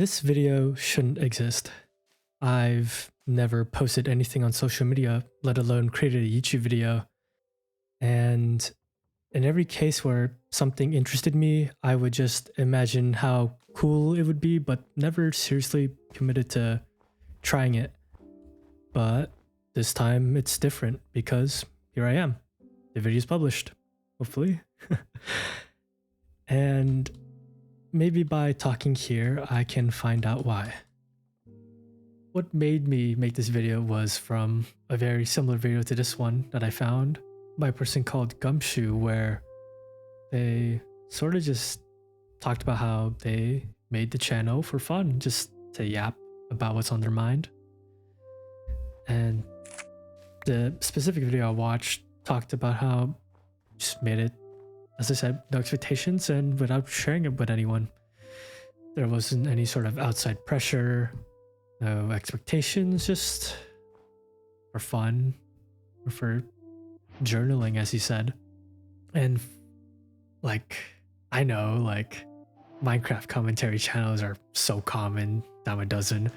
This video shouldn't exist. I've never posted anything on social media, let alone created a YouTube video. And in every case where something interested me, I would just imagine how cool it would be, but never seriously committed to trying it. But this time it's different because here I am. The video's published, hopefully. And maybe by talking here, I can find out why. What made me make this video was from a very similar video to this one that I found by a person called Gumshoe, where they sort of just talked about how they made the channel for fun, just to yap about what's on their mind. And the specific video I watched talked about how just made it, as I said, no expectations and without sharing it with anyone. There wasn't any sort of outside pressure, no expectations, just for fun or for journaling, as he said. And like, I know like Minecraft commentary channels are so common, dime a dozen,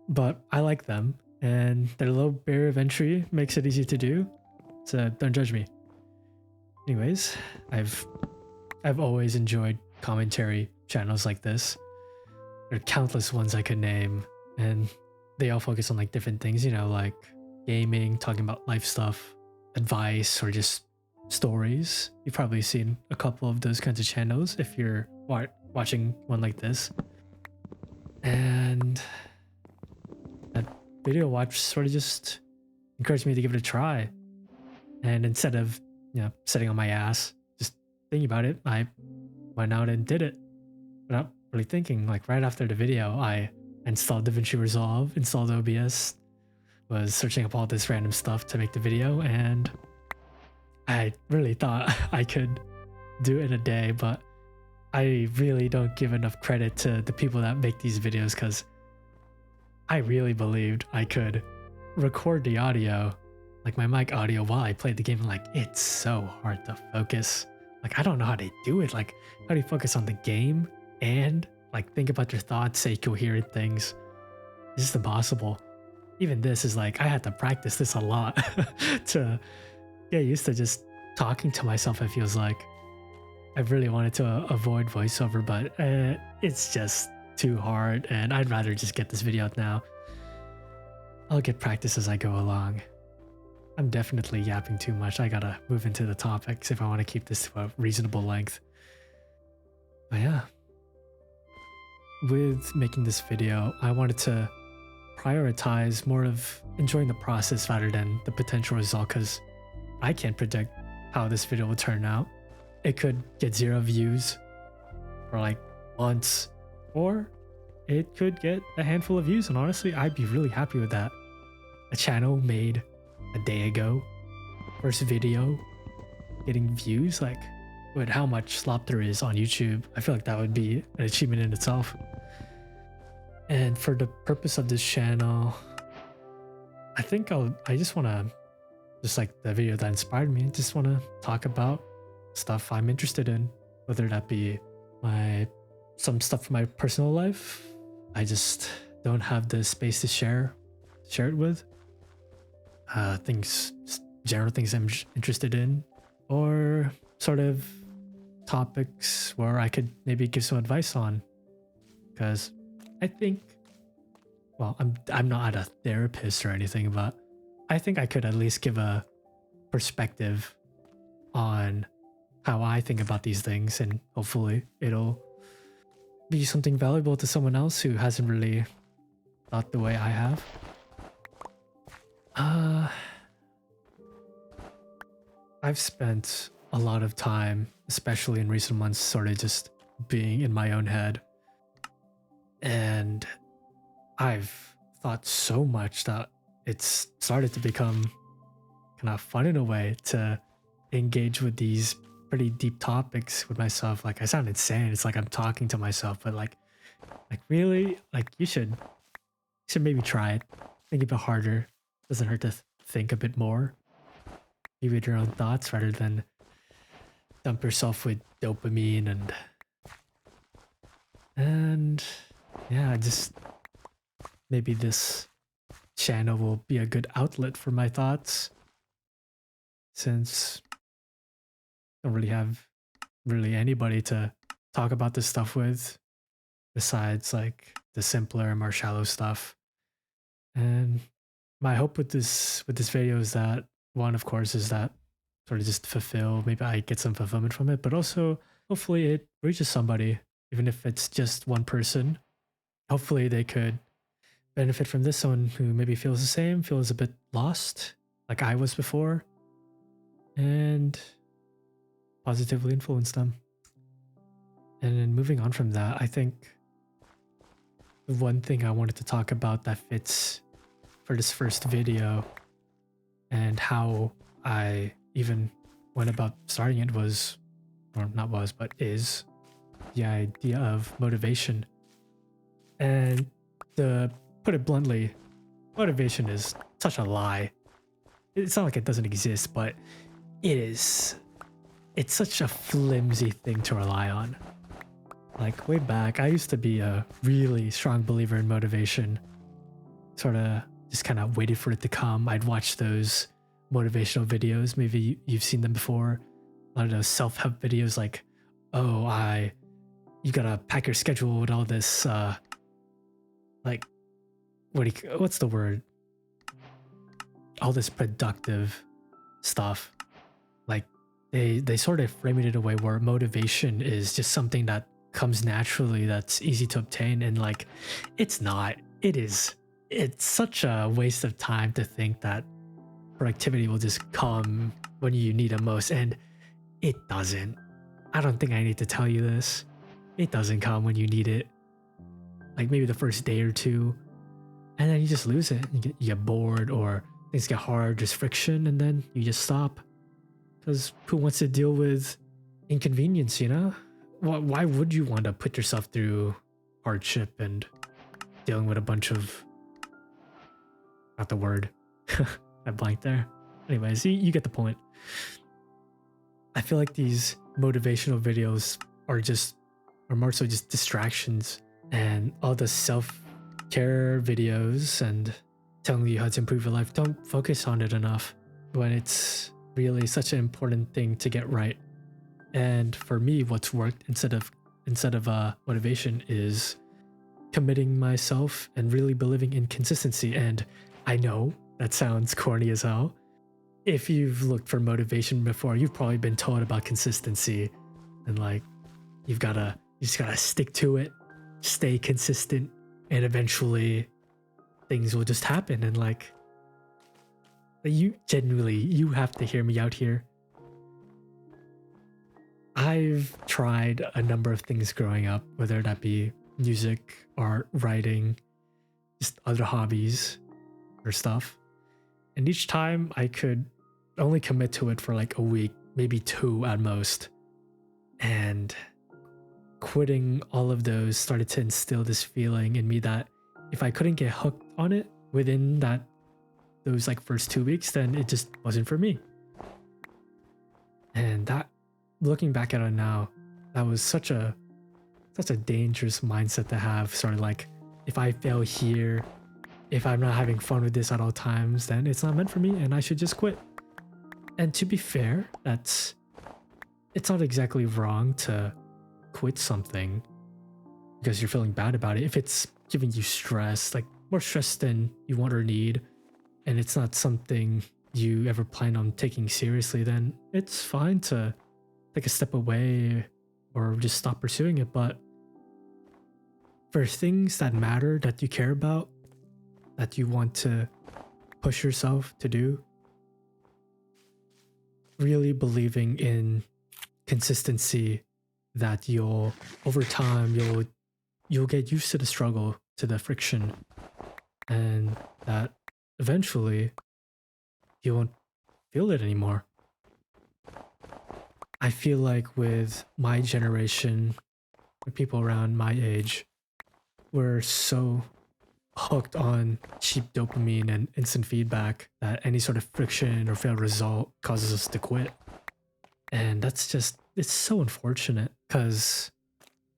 but I like them and their low barrier of entry makes it easy to do. So don't judge me. Anyways, I've always enjoyed commentary channels like this. There are countless ones I could name, and they all focus on like different things, you know, like gaming, talking about life stuff, advice, or just stories. You've probably seen a couple of those kinds of channels if you're watching one like this. And that video watch sort of just encouraged me to give it a try. And instead of, you know, sitting on my ass, just thinking about it, I went out and did it without really thinking. Like right after the video, I installed DaVinci Resolve, installed OBS, was searching up all this random stuff to make the video, and I really thought I could do it in a day, but I really don't give enough credit to the people that make these videos because I really believed I could record the audio, like my mic audio, while I played the game. Like, it's so hard to focus. Like, I don't know how they do it. Like, how do you focus on the game and like think about your thoughts, say coherent things? It's just impossible. Even this is like, I had to practice this a lot to get used to just talking to myself. It feels like I really wanted to avoid voiceover, but it's just too hard, and I'd rather just get this video out now. I'll get practice as I go along. I'm definitely yapping too much. I gotta move into the topics if I want to keep this to a reasonable length. But yeah, with making this video, I wanted to prioritize more of enjoying the process rather than the potential result, because I can't predict how this video will turn out. It could get 0 views for like months, or it could get a handful of views, and honestly, I'd be really happy with that. A channel made a day ago, first video getting views, like with how much slop there is on YouTube, I feel like that would be an achievement in itself. And for the purpose of this channel, I think I just want to, just like the video that inspired me, just want to talk about stuff I'm interested in, whether that be some stuff from my personal life I just don't have the space to share it with, things, general things I'm interested in, or sort of topics where I could maybe give some advice on, because I think, well, I'm not a therapist or anything, but I think I could at least give a perspective on how I think about these things, and hopefully it'll be something valuable to someone else who hasn't really thought the way I have. I've spent a lot of time, especially in recent months, sort of just being in my own head. And I've thought so much that it's started to become kind of fun in a way to engage with these pretty deep topics with myself. Like, I sound insane. It's like I'm talking to myself, but like really, like you should maybe try it. Think a bit harder. Doesn't hurt to think a bit more. Maybe with your own thoughts rather than dump yourself with dopamine and yeah, just maybe this channel will be a good outlet for my thoughts since I don't really have really anybody to talk about this stuff with besides like the simpler, more shallow stuff. And my hope with this video is that one, of course, is that sort of just fulfill. Maybe I get some fulfillment from it, but also hopefully it reaches somebody, even if it's just one person. Hopefully they could benefit from this. Someone who maybe feels the same, feels a bit lost, like I was before, and positively influence them. And then moving on from that, I think the one thing I wanted to talk about that fits for this first video and how I even went about starting it was, or not was, but is the idea of motivation. And to put it bluntly, motivation is such a lie. It's not like it doesn't exist, but it is. It's such a flimsy thing to rely on. Like way back, I used to be a really strong believer in motivation. Sort of just kind of waited for it to come. I'd watch those motivational videos. Maybe you've seen them before. A lot of those self-help videos like, oh, you gotta pack your schedule with all this, like, what's the word? All this productive stuff. Like they sort of frame it in a way where motivation is just something that comes naturally, that's easy to obtain, and like it's not. It is. It's such a waste of time to think that productivity will just come when you need it most, and it doesn't. I don't think I need to tell you this. It doesn't come when you need it. Like maybe the first day or two, and then you just lose it. You get bored, or things get hard, just friction, and then you just stop. Because who wants to deal with inconvenience, you know? Why would you want to put yourself through hardship and dealing with a bunch of... Not the word. I blanked there. Anyways, you get the point. I feel like these motivational videos are more so just distractions, and all the self-care videos and telling you how to improve your life don't focus on it enough when it's really such an important thing to get right. And for me, what's worked instead of motivation is committing myself and really believing in consistency. And I know that sounds corny as hell. If you've looked for motivation before, you've probably been told about consistency and like you just gotta stick to it, stay consistent, and eventually things will just happen. And like you have to hear me out here. I've tried a number of things growing up, whether that be music, art, writing, just other hobbies or stuff. And each time I could only commit to it for like a week, maybe two at most. And quitting all of those started to instill this feeling in me that if I couldn't get hooked on it within those like first 2 weeks, then it just wasn't for me. And that, looking back at it now, that was such a dangerous mindset to have. Sort of like, if I fail here, if I'm not having fun with this at all times, then it's not meant for me and I should just quit. And to be fair, it's not exactly wrong to quit something because you're feeling bad about it. If it's giving you stress, like more stress than you want or need, and it's not something you ever plan on taking seriously, then it's fine to take a step away or just stop pursuing it. But for things that matter, that you care about, that you want to push yourself to do, really believing in consistency, that over time you'll get used to the struggle, to the friction, and that eventually you won't feel it anymore. I feel like with my generation, with people around my age, we're so hooked on cheap dopamine and instant feedback that any sort of friction or failed result causes us to quit. And it's so unfortunate because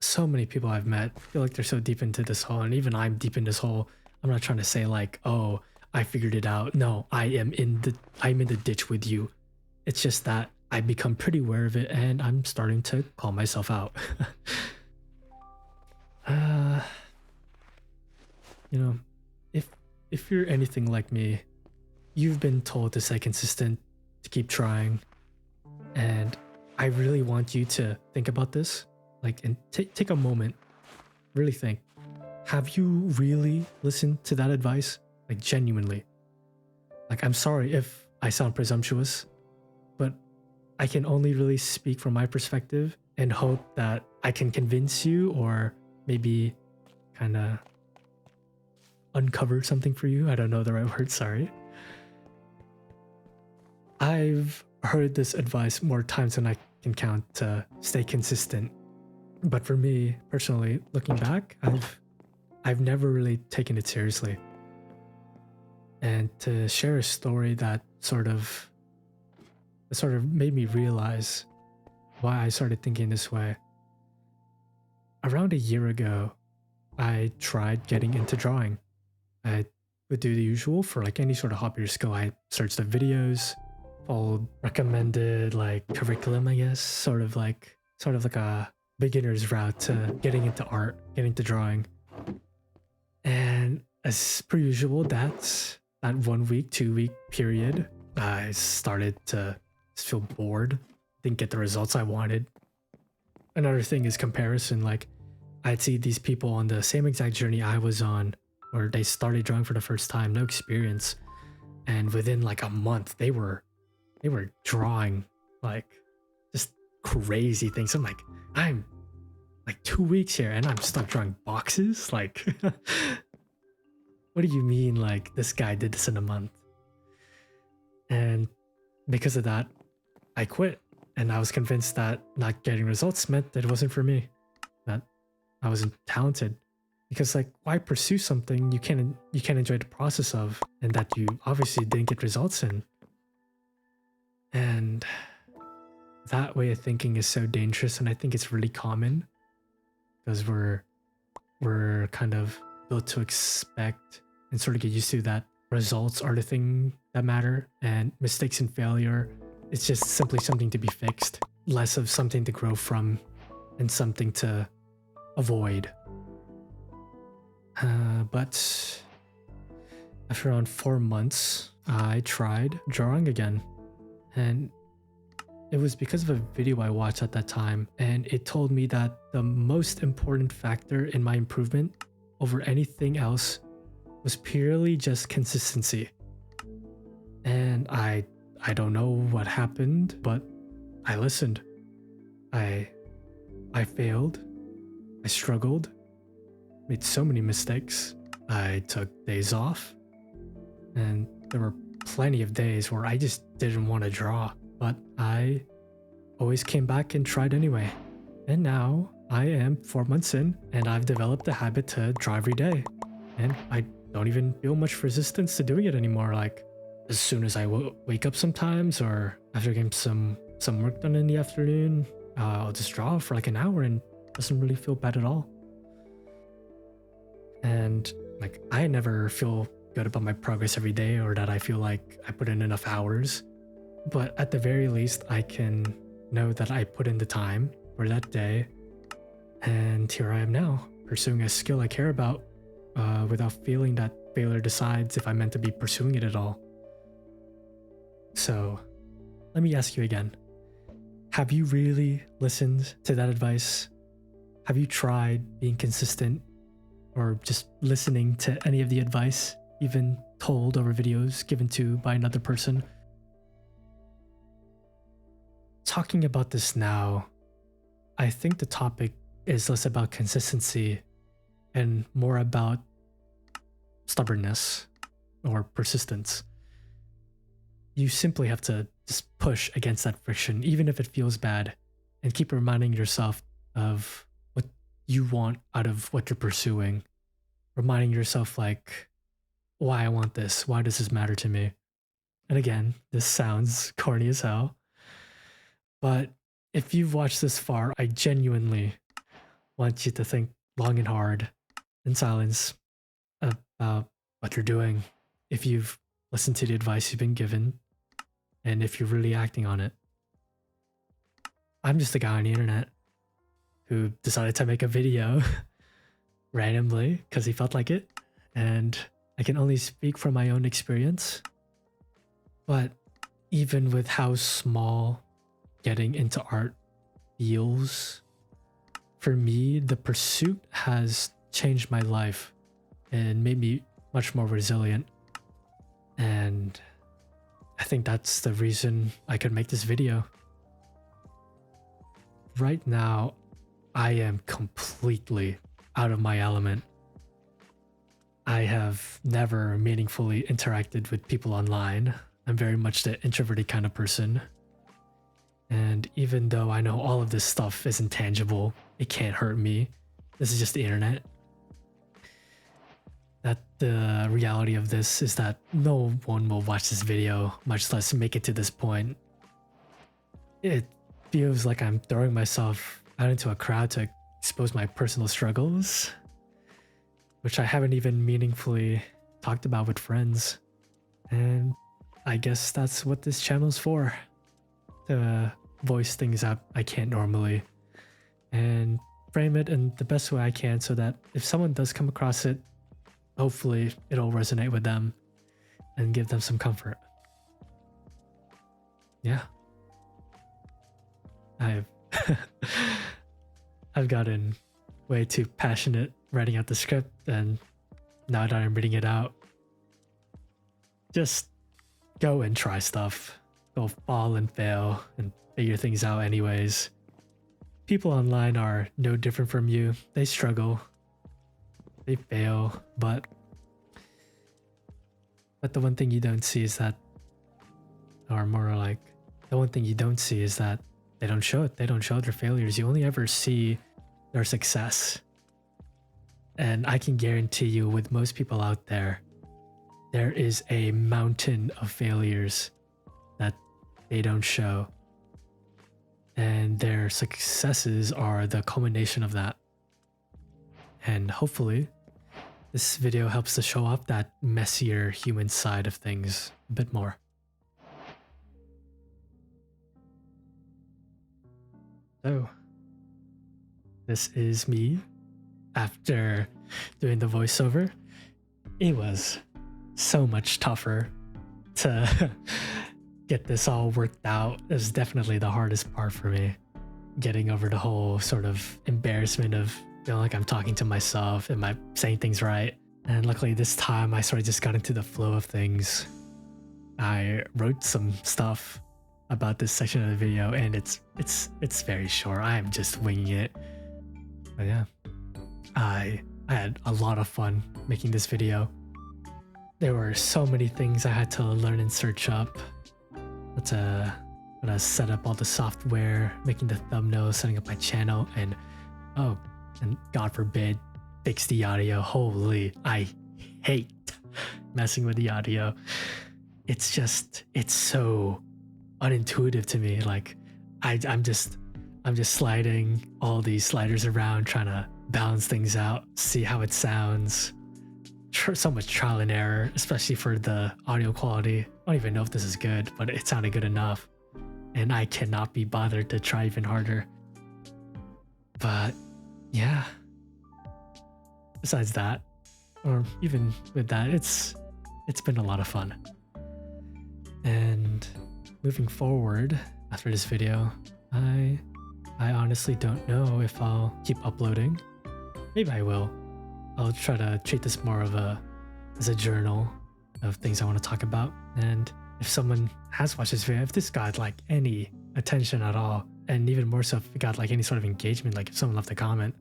so many people I've met feel like they're so deep into this hole, and even I'm deep in this hole. I'm not trying to say like, oh, I figured it out. No, I'm in the ditch with you. It's just that I've become pretty aware of it and I'm starting to call myself out. uh you know, if if you're anything like me, you've been told to stay consistent, to keep trying, and I really want you to think about this, like, and take a moment, really think. Have you really listened to that advice? Like, genuinely. Like, I'm sorry if I sound presumptuous, but I can only really speak from my perspective and hope that I can convince you or maybe kind of uncover something for you. I don't know the right word, sorry. I've heard this advice more times than I can count to stay consistent. But for me, personally, looking back, I've never really taken it seriously. And to share a story that sort of made me realize why I started thinking this way. Around a year ago, I tried getting into drawing. I would do the usual for like any sort of hobby or skill. I searched the videos, followed recommended like curriculum, I guess, sort of like a beginner's route to getting into art, getting to drawing. And as per usual, that 1 week, 2 week period, I started to feel bored, didn't get the results I wanted. Another thing is comparison. Like, I'd see these people on the same exact journey I was on, where they started drawing for the first time, no experience, and within like a month, they were drawing like just crazy things. I'm like, I'm like 2 weeks here and I'm stuck drawing boxes. Like, what do you mean? Like, this guy did this in a month? And because of that, I quit. And I was convinced that not getting results meant that it wasn't for me, that I wasn't talented. Because like, why pursue something you can't enjoy the process of, and that you obviously didn't get results in? And that way of thinking is so dangerous, and I think it's really common because we're kind of built to expect and sort of get used to that results are the thing that matter, and mistakes and failure, it's just simply something to be fixed, less of something to grow from and something to avoid. But after around 4 months, I tried drawing again. And it was because of a video I watched at that time, and it told me that the most important factor in my improvement over anything else was purely just consistency. And I don't know what happened, but I listened. I failed. I struggled. Made so many mistakes. I took days off. And there were plenty of days where I just didn't want to draw, but I always came back and tried anyway. And now I am 4 months in, and I've developed a habit to draw every day. And I don't even feel much resistance to doing it anymore. Like, as soon as I wake up sometimes, or after getting some work done in the afternoon, I'll just draw for like an hour and it doesn't really feel bad at all. And like, I never feel good about my progress every day, or that I feel like I put in enough hours. But at the very least, I can know that I put in the time for that day. And here I am now, pursuing a skill I care about, without feeling that failure decides if I'm meant to be pursuing it at all. So, let me ask you again. Have you really listened to that advice? Have you tried being consistent, or just listening to any of the advice even told over videos given to by another person? Talking about this now, I think the topic is less about consistency and more about stubbornness or persistence. You simply have to just push against that friction, even if it feels bad, and keep reminding yourself of what you want out of what you're pursuing. Reminding yourself, like, why I want this, why does this matter to me? And again, this sounds corny as hell, but if you've watched this far, I genuinely want you to think long and hard in silence about what you're doing, if you've listened to the advice you've been given, and if you're really acting on it. I'm just a guy on the internet who decided to make a video randomly because he felt like it, and I can only speak from my own experience. But even with how small getting into art feels, for me, the pursuit has changed my life and made me much more resilient. And I think that's the reason I could make this video. Right now, I am completely out of my element. I have never meaningfully interacted with people online. I'm very much the introverted kind of person. And even though I know all of this stuff is intangible, it can't hurt me. This is just the internet. That the reality of this is that no one will watch this video, much less make it to this point. It feels like I'm throwing myself out into a crowd to expose my personal struggles, which I haven't even meaningfully talked about with friends. And I guess that's what this channel's for, to voice things out I can't normally and frame it in the best way I can so that if someone does come across it, hopefully it'll resonate with them and give them some comfort. Yeah. I've gotten way too passionate writing out the script, and now that I'm reading it out, just go and try stuff. Go fall and fail and figure things out anyways. People online are no different from you. They struggle. They fail, but the one thing you don't see is that, or more like, the one thing you don't see is that they don't show it. They don't show their failures. You only ever see their success. And I can guarantee you, with most people out there, there is a mountain of failures that they don't show. And their successes are the culmination of that. And hopefully, this video helps to show off that messier human side of things a bit more. So, this is me after doing the voiceover. It was so much tougher to get this all worked out. It was definitely the hardest part for me, getting over the whole sort of embarrassment of feeling like I'm talking to myself. Am I saying things right? And luckily this time I sort of just got into the flow of things. I wrote some stuff about this section of the video, and it's very short. I am just winging it. But yeah, I had a lot of fun making this video. There were so many things I had to learn and search up. Gotta set up all the software, making the thumbnails, setting up my channel, and God forbid, fix the audio. Holy, I hate messing with the audio. It's so unintuitive to me. Like I'm just sliding all these sliders around, trying to balance things out, see how it sounds. So much trial and error, especially for the audio quality. I don't even know if this is good, but it sounded good enough. And I cannot be bothered to try even harder. But yeah, besides that, or even with that, it's been a lot of fun. And moving forward after this video, I honestly don't know if I'll keep uploading. Maybe I will. I'll try to treat this more of as a journal of things I want to talk about. And if someone has watched this video, if this got like any attention at all, and even more so if it got like any sort of engagement, like if someone left a comment,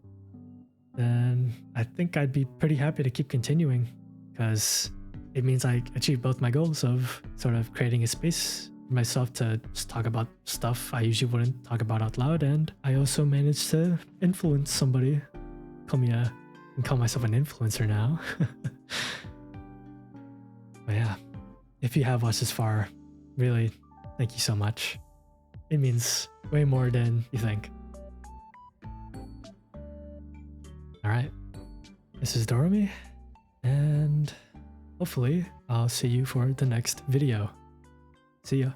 then I think I'd be pretty happy to keep continuing, because it means I achieved both my goals of sort of creating a space for myself to just talk about stuff I usually wouldn't talk about out loud, and I also managed to influence somebody. I can call myself an influencer now. But yeah, if you have watched this far, really, thank you so much. It means way more than you think. Alright, this is Dorami, and hopefully I'll see you for the next video. See ya.